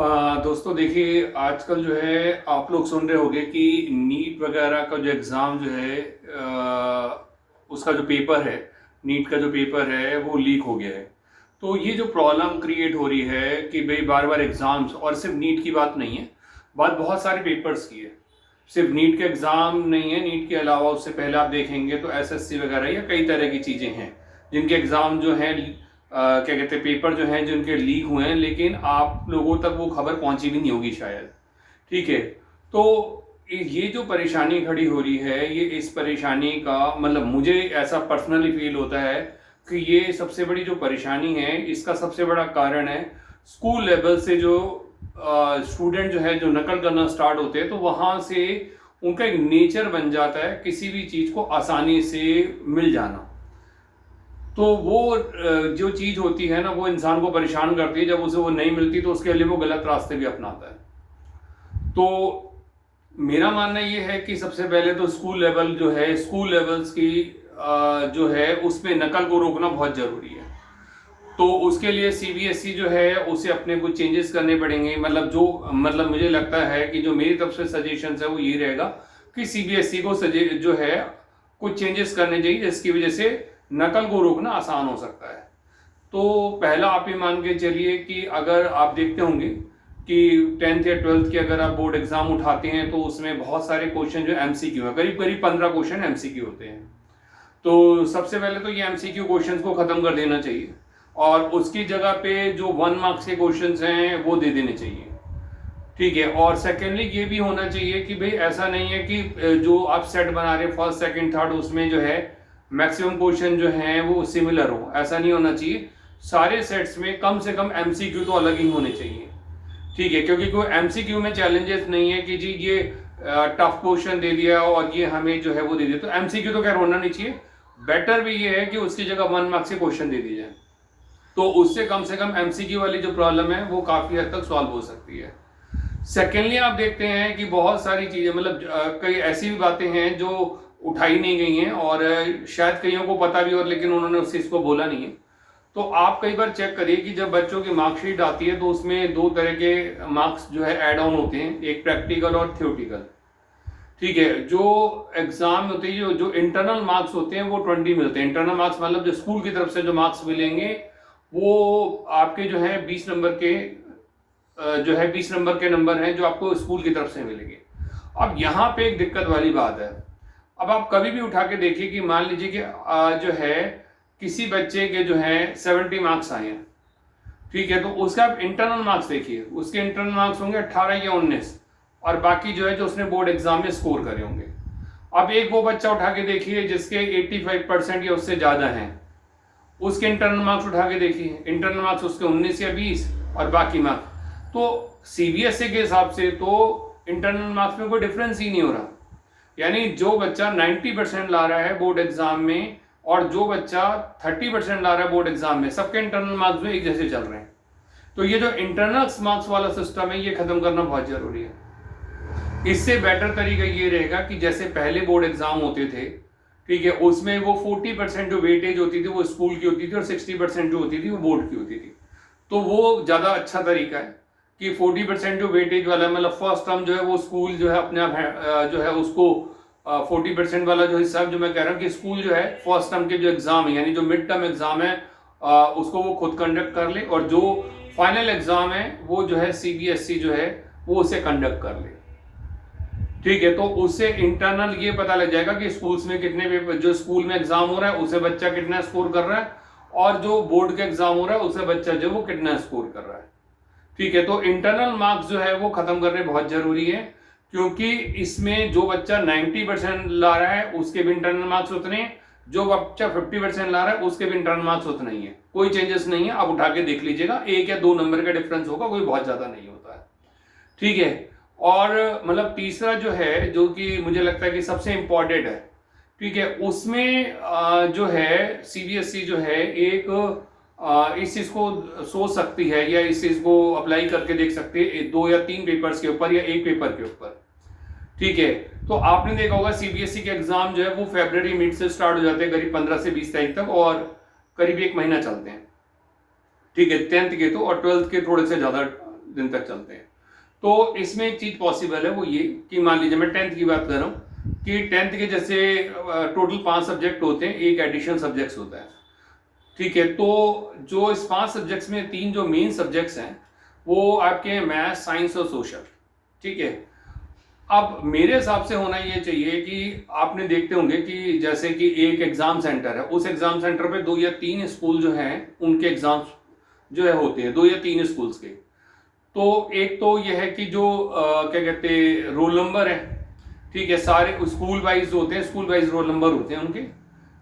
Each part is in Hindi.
दोस्तों देखिए, आजकल जो है आप लोग सुन रहे होंगे कि नीट वगैरह का जो एग्ज़ाम जो है उसका जो पेपर है, नीट का जो पेपर है वो लीक हो गया है। तो ये जो प्रॉब्लम क्रिएट हो रही है कि भाई बार बार एग्ज़ाम्स, और सिर्फ नीट की बात नहीं है, बात बहुत सारे पेपर्स की है। सिर्फ नीट के एग्ज़ाम नहीं है, नीट के अलावा उससे पहले आप देखेंगे तो एसएससी वगैरह या कई तरह की चीज़ें हैं जिनके एग्ज़ाम जो हैं क्या कहते हैं, पेपर जो हैं जिनके लीक हुए हैं, लेकिन आप लोगों तक वो खबर पहुंची भी नहीं होगी शायद। ठीक है। तो ये जो परेशानी खड़ी हो रही है, ये इस परेशानी का मतलब मुझे ऐसा पर्सनली फील होता है कि ये सबसे बड़ी जो परेशानी है, इसका सबसे बड़ा कारण है स्कूल लेवल से जो स्टूडेंट जो है जो नकल करना स्टार्ट होते हैं, तो वहाँ से उनका एक नेचर बन जाता है किसी भी चीज़ को आसानी से मिल जाना। तो वो जो चीज़ होती है ना, वो इंसान को परेशान करती है। जब उसे वो नहीं मिलती तो उसके लिए वो गलत रास्ते भी अपनाता है। तो मेरा मानना ये है कि सबसे पहले तो स्कूल लेवल जो है, स्कूल लेवल्स की जो है उसमें नकल को रोकना बहुत ज़रूरी है। तो उसके लिए सीबीएसई जो है उसे अपने कुछ चेंजेस करने पड़ेंगे। मतलब मुझे लगता है कि जो मेरी तरफ से सजेशन है वो ये रहेगा कि सीबीएसई को जो है कुछ चेंजेस करने चाहिए, जिसकी वजह से नकल को रोकना आसान हो सकता है। तो पहला आप ये मान के चलिए कि अगर आप देखते होंगे कि 10th या 12th के अगर आप बोर्ड एग्जाम उठाते हैं तो उसमें बहुत सारे क्वेश्चन जो एमसीक्यू है, करीब करीब 15 क्वेश्चन एमसीक्यू होते हैं। तो सबसे पहले तो ये एमसीक्यू क्वेश्चंस को खत्म कर देना चाहिए और उसकी जगह पे जो 1 मार्क्स के क्वेश्चंस हैं वो दे देने चाहिए। ठीक है। और सेकेंडली ये भी होना चाहिए कि भाई ऐसा नहीं है कि जो आप सेट बना रहे फर्स्ट सेकंड थर्ड, उसमें जो है मैक्सिमम क्वेश्चन जो हैं वो सिमिलर हो, ऐसा नहीं होना चाहिए। सारे सेट्स में कम से कम एमसीक्यू तो अलग ही होने चाहिए। ठीक है। क्योंकि कोई एमसीक्यू में चैलेंजेस नहीं है कि जी ये टफ क्वेश्चन दे दिया और ये हमें जो है वो दे दिया, तो एमसीक्यू तो खैर होना नहीं चाहिए। बेटर भी ये है कि उसकी जगह 1 मार्क्स के क्वेश्चन दे दिए जाए, तो उससे कम से कम एमसीक्यू वाली जो प्रॉब्लम है वो काफी हद तक सॉल्व हो सकती है। सेकेंडली आप देखते हैं कि बहुत सारी चीजें मतलब कई ऐसी भी बातें हैं जो उठाई नहीं गई हैं और शायद कईयों को पता भी और लेकिन उन्होंने उस चीज को बोला नहीं है। तो आप कई बार चेक करिए कि जब बच्चों की मार्कशीट आती है तो उसमें 2 तरह के मार्क्स जो है ऐड ऑन होते हैं, एक प्रैक्टिकल और थ्योरेटिकल। ठीक है। जो एग्जाम होते हैं, जो इंटरनल मार्क्स होते हैं वो 20 मिलते हैं। इंटरनल मार्क्स मतलब जो स्कूल की तरफ से जो मार्क्स मिलेंगे वो आपके जो है 20 नंबर के जो है 20 नंबर के नंबर हैं जो आपको स्कूल की तरफ से मिलेंगे। अब यहाँ पे एक दिक्कत वाली बात है। अब आप कभी भी उठा के देखिए कि मान लीजिए कि जो है किसी बच्चे के जो है 70 मार्क्स आए हैं। ठीक है। तो उसका आप इंटरनल मार्क्स देखिए, उसके इंटरनल मार्क्स होंगे 18 या 19 और बाकी जो है जो उसने बोर्ड एग्जाम में स्कोर करे होंगे। अब एक वो बच्चा उठा के देखिए जिसके 85% या उससे ज्यादा हैं, उसके इंटरनल मार्क्स उठा के देखिए, इंटरनल मार्क्स उसके 19 या 20 और बाकी मार्क्स। तो सीबीएसई के हिसाब से तो इंटरनल मार्क्स में कोई डिफरेंस ही नहीं हो रहा। यानी जो बच्चा 90% ला रहा है बोर्ड एग्जाम में और जो बच्चा 30% ला रहा है बोर्ड एग्जाम में, सबके इंटरनल मार्क्स में एक जैसे चल रहे हैं। तो ये जो इंटरनल मार्क्स वाला सिस्टम है ये खत्म करना बहुत जरूरी है। इससे बेटर तरीका ये रहेगा कि जैसे पहले बोर्ड एग्जाम होते थे, ठीक है, उसमें वो 40% जो वेटेज होती थी वो स्कूल की होती थी और 60% जो होती थी वो बोर्ड की होती थी। तो वो ज्यादा अच्छा तरीका है कि 40% जो वेटेज वाला है, मतलब फर्स्ट टर्म जो है वो स्कूल जो है अपने आप जो है उसको 40% वाला जो हिस्सा जो मैं कह रहा हूँ कि स्कूल जो है फर्स्ट टर्म के जो एग्जाम है यानी जो मिड टर्म एग्जाम है उसको वो खुद कंडक्ट कर ले और जो फाइनल एग्जाम है वो जो है सीबीएसई जो है वो उसे कंडक्ट कर ले। ठीक है। तो उससे इंटरनल ये पता लग जाएगा कि स्कूल्स में कितने पेपर, जो स्कूल में एग्जाम हो रहा है उसे बच्चा कितना स्कोर कर रहा है और जो बोर्ड का एग्जाम हो रहा है उसे बच्चा जो वो कितना स्कोर कर रहा है। ठीक है। तो इंटरनल मार्क्स जो है वो खत्म करने बहुत जरूरी है, क्योंकि इसमें जो बच्चा 90% ला रहा है उसके भी इंटरनल मार्क्स उतने हैं, जो बच्चा 50% ला रहा है उसके भी इंटरनल मार्क्स उतने ही है। कोई चेंजेस नहीं है। आप उठा के देख लीजिएगा, 1 या 2 नंबर का डिफरेंस होगा, कोई बहुत ज्यादा नहीं होता है। ठीक है। और मतलब तीसरा जो है जो कि मुझे लगता है कि सबसे इंपॉर्टेंट है, ठीक है, उसमें जो है सीबीएसई जो है एक इस चीज को सोच सकती है या इस चीज को अप्लाई करके देख सकती है 2 या 3 पेपर्स के ऊपर या एक पेपर के ऊपर। ठीक है। तो आपने देखा होगा सीबीएसई के एग्जाम जो है वो फरवरी मिड से स्टार्ट हो जाते हैं करीब 15 से 20 तारीख तक और करीब 1 महीना चलते हैं। ठीक है। 10th के तो और 12th के थोड़े से ज्यादा दिन तक चलते हैं। तो इसमें एक चीज़ पॉसिबल है, वो ये कि मान लीजिए मैं 10th की बात कर रहा हूँ कि 10th के जैसे टोटल 5 सब्जेक्ट होते हैं, एक एडिशनल सब्जेक्ट्स होता है, ठीक है। तो जो इस 5 सब्जेक्ट्स में 3 जो मेन सब्जेक्ट्स हैं वो आपके मैथ, साइंस और सोशल, ठीक है। अब मेरे हिसाब से होना ये चाहिए कि आपने देखते होंगे कि जैसे कि एक एग्जाम सेंटर है, उस एग्जाम सेंटर पे 2 या 3 स्कूल जो हैं उनके एग्जाम्स जो है होते हैं, 2 या 3 स्कूल्स के। तो एक तो ये है कि जो क्या कहते हैं रोल नंबर है, ठीक है, सारे स्कूल वाइज होते हैं, स्कूल वाइज रोल नंबर होते हैं उनके,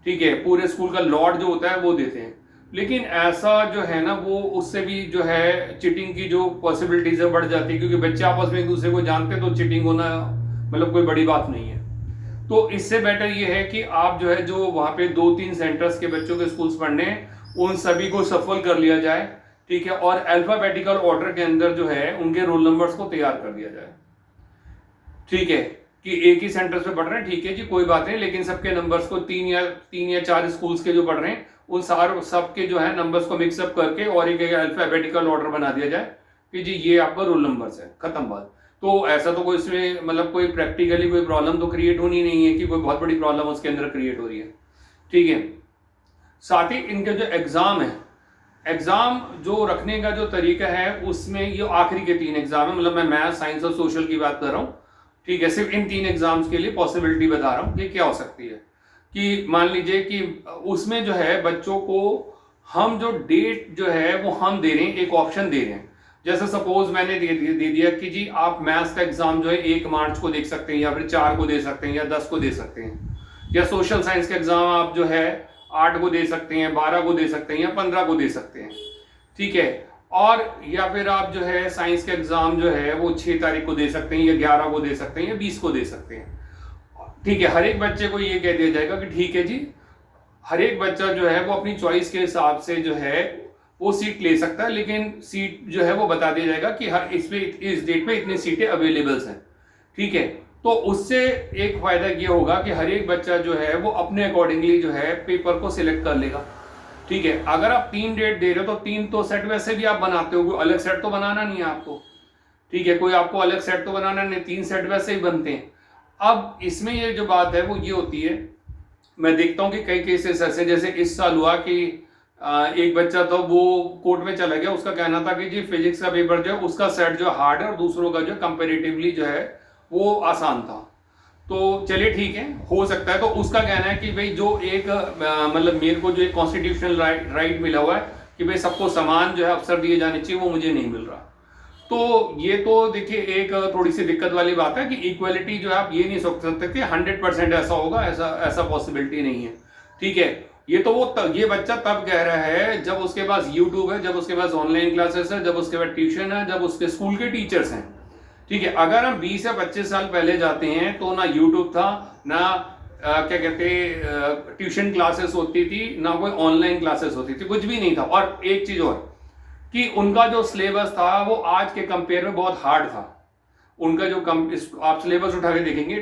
ठीक है, पूरे स्कूल का लॉट जो होता है वो देते हैं। लेकिन ऐसा जो है ना, वो उससे भी जो है चिटिंग की जो पॉसिबिलिटीज है बढ़ जाती है, क्योंकि बच्चे आपस में एक दूसरे को जानते हैं, तो चिटिंग होना मतलब कोई बड़ी बात नहीं है। तो इससे बेटर ये है कि आप जो है जो वहाँ पे 2-3 सेंटर्स के बच्चों के स्कूल्स पढ़ने हैं उन सभी को सफल कर लिया जाए, ठीक है, और अल्फाबेटिकल ऑर्डर के अंदर जो है उनके रोल नंबर्स को तैयार कर दिया जाए, ठीक है, कि एक ही सेंटर पे पढ़ रहे हैं, ठीक है जी, कोई बात नहीं, लेकिन सबके नंबर्स को 3 या 4 स्कूल्स के जो पढ़ रहे हैं उन सारे सबके जो है नंबर्स को मिक्सअप करके और एक अल्फाबेटिकल ऑर्डर बना दिया जाए कि जी ये आपका रोल नंबर्स है, खत्म बात। तो ऐसा तो कोई इसमें मतलब कोई प्रैक्टिकली कोई प्रॉब्लम तो क्रिएट होनी नहीं है कि कोई बहुत बड़ी प्रॉब्लम उसके अंदर क्रिएट हो रही है, ठीक है। साथ ही इनके जो एग्जाम है, एग्जाम जो रखने का जो तरीका है उसमें ये आखिरी के 3 एग्जाम है, मतलब मैं मैथ, साइंस और सोशल की बात कर रहा हूँ, ठीक है। सिर्फ इन 3 एग्जाम्स के लिए पॉसिबिलिटी बता रहा हूँ कि क्या हो सकती है कि मान लीजिए कि उसमें जो है बच्चों को हम जो डेट जो है वो हम दे रहे हैं, एक ऑप्शन दे रहे हैं। जैसे सपोज मैंने दे दिया कि जी आप मैथ्स का एग्जाम जो है 1 मार्च को देख सकते हैं, या फिर 4 को दे सकते हैं, या 10 को दे सकते हैं, या सोशल साइंस का एग्जाम आप जो है 8 को दे सकते हैं, 12 को दे सकते हैं, या 15 को दे सकते हैं, ठीक है। और या फिर आप जो है साइंस का एग्जाम जो है वो 6 तारीख को दे सकते हैं, या 11 को दे सकते हैं, या 20 को दे सकते हैं, ठीक है। हर एक बच्चे को ये कह दिया जाएगा कि ठीक है जी, हर एक बच्चा जो है वो अपनी चॉइस के हिसाब से जो है वो सीट ले सकता है, लेकिन सीट जो है वो बता दिया जाएगा कि हर इस डेट पे इतनी सीटें अवेलेबल हैं, ठीक है। तो उससे एक फायदा ये होगा कि हर एक बच्चा जो है वो अपने अकॉर्डिंगली जो है पेपर को सिलेक्ट कर लेगा, ठीक है। अगर आप 3 डेट दे रहे हो तो 3 तो सेट वैसे भी आप बनाते हो, कोई अलग सेट तो बनाना नहीं है आपको, ठीक है, कोई आपको अलग सेट तो बनाना नहीं, 3 सेट वैसे ही बनते हैं। अब इसमें ये जो बात है वो ये होती है, मैं देखता हूँ कि कई केसेस ऐसे, जैसे इस साल हुआ कि एक बच्चा था वो कोर्ट में चला गया, उसका कहना था कि जी फिजिक्स का पेपर जो है उसका सेट जो हार्ड है और दूसरों का जो कंपेरेटिवली जो है वो आसान था। तो चलिए ठीक है, हो सकता है। तो उसका कहना है कि भाई जो एक मतलब मेरे को जो एक कॉन्स्टिट्यूशनल राइट मिला हुआ है कि भाई सबको समान जो है अवसर दिए जाने चाहिए, वो मुझे नहीं मिल रहा। तो ये तो देखिए एक थोड़ी सी दिक्कत वाली बात है कि इक्वलिटी जो है आप ये नहीं सोच सकते कि 100% ऐसा होगा, ऐसा पॉसिबिलिटी नहीं है, ठीक है। ये तो ये बच्चा तब कह रहा है जब उसके पास यूट्यूब है, जब उसके पास ऑनलाइन क्लासेस है, जब उसके पास ट्यूशन है, जब उसके स्कूल के टीचर्स हैं, ठीक है। अगर हम 20 या 25 साल पहले जाते हैं तो ना यूट्यूब था, ना क्या कहते ट्यूशन क्लासेस होती थी, ना कोई ऑनलाइन क्लासेस होती थी, कुछ भी नहीं था। और एक चीज और कि उनका जो सिलेबस था वो आज के कंपेयर में बहुत हार्ड था। उनका जो आप सिलेबस उठा के देखेंगे,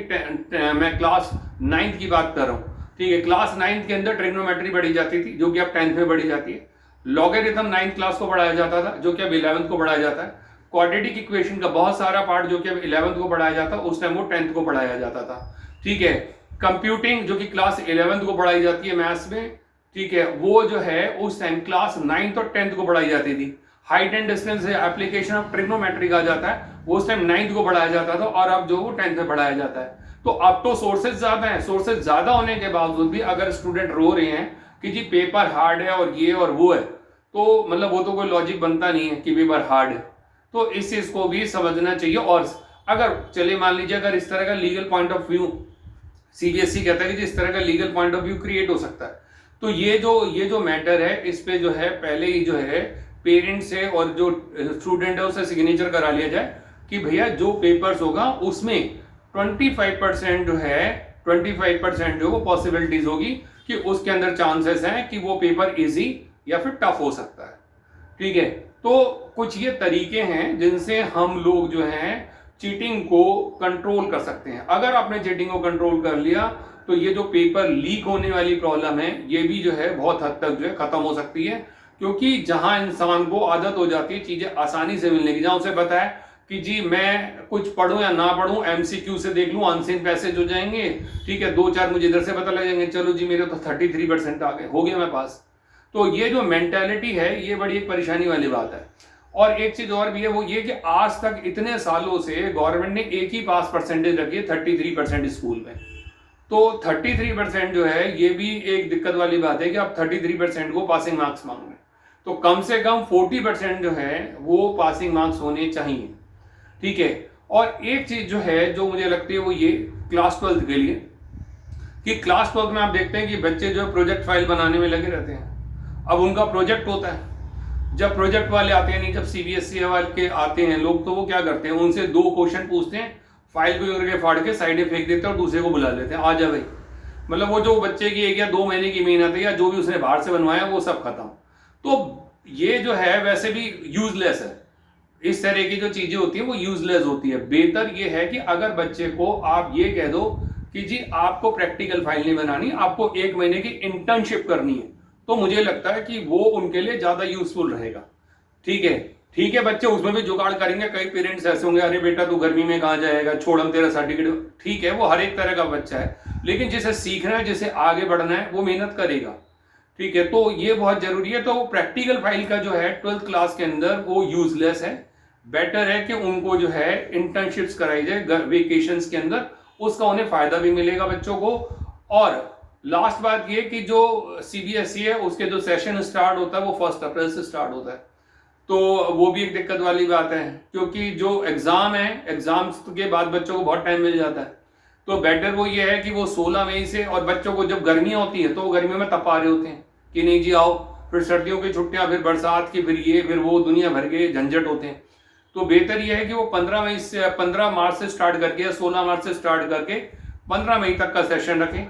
मैं क्लास 9th की बात कर रहा हूँ, ठीक है, क्लास 9th के अंदर ट्रिग्नोमेट्री पढ़ी जाती थी जो कि अब 10th में पढ़ी जाती है। लॉगरिथम 9th क्लास को पढ़ाया जाता था जो कि अब 11th को पढ़ाया जाता है। क्वाड्रेटिक इक्वेशन का बहुत सारा पार्ट जो कि अब 11th को पढ़ाया जाता, उस टाइम वो 10th को पढ़ाया जाता था, ठीक है। कंप्यूटिंग जो कि क्लास 11th को पढ़ाई जाती है मैथ्स में, ठीक है, वो जो है उस टाइम क्लास 9th और 10th को पढ़ाई जाती थी। Height and distance application of trigonometry कहा जाता है, वो उस टाइम 9th को पढ़ाया जाता था और अब जो वो 10th में पढ़ाया जाता है। तो अब तो सोर्सेज ज्यादा हैं, सोर्सेज ज्यादा होने के बावजूद भी अगर स्टूडेंट रो रहे हैं कि जी पेपर हार्ड है और ये और वो है, तो मतलब वो तो कोई लॉजिक बनता नहीं है कि पेपर हार्ड है। तो इस चीज को भी समझना चाहिए। और अगर चलिए मान लीजिए अगर इस तरह का legal point of view CBSE कहता है कि जिस तरह का legal point of view create हो सकता है, तो ये जो मैटर है इस पे जो है पहले ही जो है पेरेंट्स से और जो स्टूडेंट है उससे सिग्नेचर करा लिया जाए कि भैया जो पेपर्स होगा उसमें 25% जो है 25% जो वो पॉसिबिलिटीज होगी कि उसके अंदर चांसेस हैं कि वो पेपर इजी या फिर टफ हो सकता है, ठीक है। तो कुछ ये तरीके हैं जिनसे हम लोग जो हैं चीटिंग को कंट्रोल कर सकते हैं। अगर आपने चीटिंग को कंट्रोल कर लिया तो ये जो पेपर लीक होने वाली प्रॉब्लम है ये भी जो है बहुत हद तक जो है खत्म हो सकती है, क्योंकि जहां इंसान को आदत हो जाती है चीजें आसानी से मिलने की, जहां उसे पता है कि जी मैं कुछ पढ़ूं या ना पढ़ूं, एमसीक्यू से देख लूं, अनसीन पैसेज हो जाएंगे, ठीक है, 2-4 मुझे इधर से पता लग जाएंगे, चलो जी मेरे तो 33% आ गए, हो गया मैं पास। तो ये जो मेंटेलिटी है ये बड़ी एक परेशानी वाली बात है। और एक चीज और भी है, वो ये कि आज तक इतने सालों से गवर्नमेंट ने एक ही पास परसेंटेज रखी है 33% स्कूल में। तो 33% जो है ये भी एक दिक्कत वाली बात है कि आप 33% को पासिंग मार्क्स मांग रहे हैं। तो कम से कम 40% जो है वो पासिंग मार्क्स होने चाहिए, ठीक है। और एक चीज जो है जो मुझे लगती है वो ये क्लास 12 के लिए, कि क्लास 12 में आप देखते हैं कि बच्चे जो प्रोजेक्ट फाइल बनाने में लगे रहते हैं। अब उनका प्रोजेक्ट होता है, जब प्रोजेक्ट वाले आते हैं, नहीं जब सीबीएसई वाले के आते हैं लोग, तो वो क्या करते हैं, उनसे 2 क्वेश्चन पूछते हैं, फाइल को करके फाड़ के साइड में फेंक देते हैं और दूसरे को बुला लेते हैं, आ जा भाई। मतलब वो जो बच्चे की 1 या 2 महीने की मेहनत है या जो भी उसने बाहर से बनवाया वो सब खत्म। तो ये जो है वैसे भी यूजलेस है, इस तरह की जो चीजें होती है वो यूजलेस होती है। बेहतर ये है कि अगर बच्चे को आप ये कह दो कि जी आपको प्रैक्टिकल फाइल नहीं बनानी, आपको 1 महीने की इंटर्नशिप करनी है, तो मुझे लगता है कि वो उनके लिए ज्यादा यूजफुल रहेगा। ठीक है, ठीक है, बच्चे उसमें भी जुगाड़ करेंगे। कई पेरेंट्स ऐसे होंगे, अरे बेटा तू गर्मी में कहाँ जाएगा, छोड़ हम तेरा सर्टिफिकेट, ठीक है, वो हर एक तरह का बच्चा है, लेकिन जिसे सीखना है, जिसे आगे बढ़ना है, वो मेहनत करेगा, ठीक है। तो ये बहुत जरूरी है। तो प्रैक्टिकल फाइल का जो है 12th क्लास के अंदर वो यूजलेस है। बेटर है कि उनको जो है इंटर्नशिप्स कराई जाए वेकेशंस के अंदर, उसका उन्हें फायदा भी मिलेगा बच्चों को। और लास्ट बात ये कि जो सीबीएसई है उसके जो सेशन स्टार्ट होता है वो 1 अप्रैल से स्टार्ट होता है, तो वो भी एक दिक्कत वाली बात है, क्योंकि जो एग्जाम है, एग्जाम्स के बाद बच्चों को बहुत टाइम मिल जाता है। तो बेटर वो ये है कि वो 16 मई से, और बच्चों को जब गर्मियां होती है तो वो गर्मियों में तपा रहे होते हैं कि नहीं जी आओ, फिर सर्दियों की छुट्टियां, फिर बरसात की, फिर ये, फिर वो, दुनिया भर के झंझट होते हैं। तो बेहतर यह है कि वो 15 मार्च से स्टार्ट करके या 16 मार्च से स्टार्ट करके 15 मई तक का सेशन रखें।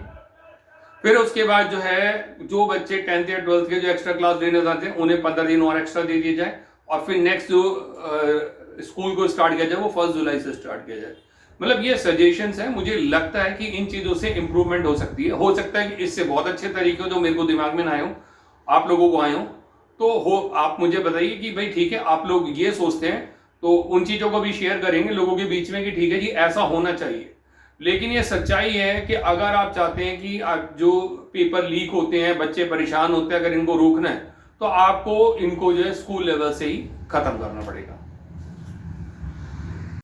फिर उसके बाद जो है जो बच्चे 10th या 12th के जो एक्स्ट्रा क्लास लेने जाते हैं उन्हें 15 दिन और एक्स्ट्रा दे दिए जाए, और फिर नेक्स्ट जो स्कूल को स्टार्ट किया जाए वो 1 जुलाई से स्टार्ट किया जाए। मतलब ये सजेशंस है, मुझे लगता है कि इन चीजों से इंप्रूवमेंट हो सकती है। हो सकता है कि इससे बहुत अच्छे तरीके जो मेरे को दिमाग में ना आए हो, आप लोगों को आए हो, तो हो आप मुझे बताइए कि भाई ठीक है आप लोग ये सोचते हैं, तो उन चीजों को भी शेयर करेंगे लोगों के बीच में कि ठीक है जी ऐसा होना चाहिए। लेकिन ये सच्चाई है कि अगर आप चाहते हैं कि जो पेपर लीक होते हैं, बच्चे परेशान होते हैं, अगर इनको रोकना है तो आपको इनको जो है स्कूल लेवल से ही खत्म करना पड़ेगा।